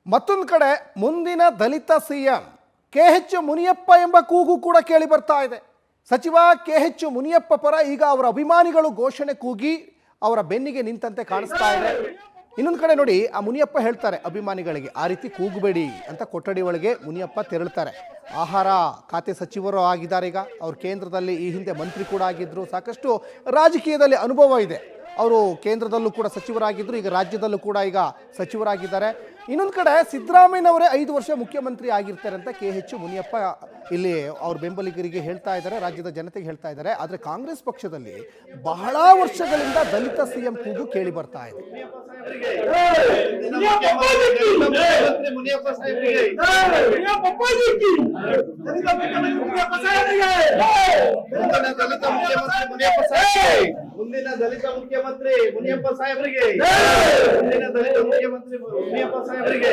ಮತ್ತೊಂದು ಕಡೆ ಮುಂದಿನ ದಲಿತ ಸಿಎಂ KH ಮುನಿಯಪ್ಪ ಎಂಬ ಕೂಗು ಕೂಡ ಕೇಳಿ ಬರ್ತಾ ಇದೆ. ಸಚಿವ KH ಮುನಿಯಪ್ಪ ಪರ ಈಗ ಅವರ ಅಭಿಮಾನಿಗಳು ಘೋಷಣೆ ಕೂಗಿ ಅವರ ಬೆನ್ನಿಗೆ ನಿಂತಂತೆ ಕಾಣಿಸ್ತಾ ಇದೆ. ಇನ್ನೊಂದು ಕಡೆ ನೋಡಿ, ಆ ಮುನಿಯಪ್ಪ ಹೇಳ್ತಾರೆ ಅಭಿಮಾನಿಗಳಿಗೆ ಆ ರೀತಿ ಕೂಗಬೇಡಿ ಅಂತ ಕೊಠಡಿ ಒಳಗೆ ಮುನಿಯಪ್ಪ ತೆರಳುತ್ತಾರೆ. ಆಹಾರ ಖಾತೆ ಸಚಿವರು ಆಗಿದ್ದಾರೆ. ಈಗ ಅವರು ಕೇಂದ್ರದಲ್ಲಿ ಈ ಹಿಂದೆ ಮಂತ್ರಿ ಕೂಡ ಆಗಿದ್ರು, ಸಾಕಷ್ಟು ರಾಜಕೀಯದಲ್ಲಿ ಅನುಭವ ಇದೆ. ಅವರು ಕೇಂದ್ರದಲ್ಲೂ ಕೂಡ ಸಚಿವರಾಗಿದ್ದರು, ಈಗ ರಾಜ್ಯದಲ್ಲೂ ಕೂಡ ಈಗ ಸಚಿವರಾಗಿದ್ದಾರೆ. ಇನ್ನೊಂದು ಕಡೆ ಸಿದ್ದರಾಮಯ್ಯನವರೇ 5 ವರ್ಷ ಮುಖ್ಯಮಂತ್ರಿ ಆಗಿರ್ತಾರೆ ಅಂತ KH ಮುನಿಯಪ್ಪ ಇಲ್ಲಿ ಅವ್ರ ಬೆಂಬಲಿಗರಿಗೆ ಹೇಳ್ತಾ ಇದ್ದಾರೆ, ರಾಜ್ಯದ ಜನತೆಗೆ ಹೇಳ್ತಾ ಇದ್ದಾರೆ. ಆದರೆ ಕಾಂಗ್ರೆಸ್ ಪಕ್ಷದಲ್ಲಿ ಬಹಳ ವರ್ಷಗಳಿಂದ ದಲಿತ ಸಿಎಂ ಕೂಗು ಕೇಳಿ ಬರ್ತಾ ಇದೆ. ಮುಂದಿನ ದಲಿತ ಮುಖ್ಯಮಂತ್ರಿ ಮುನಿಯಪ್ಪ ಸಾಹೇಬರಿಗೆ, ಮುಂದಿನ ದಲಿತ ಮುಖ್ಯಮಂತ್ರಿ ಮುನಿಯಪ್ಪ ಸಾಹೇಬರಿಗೆ.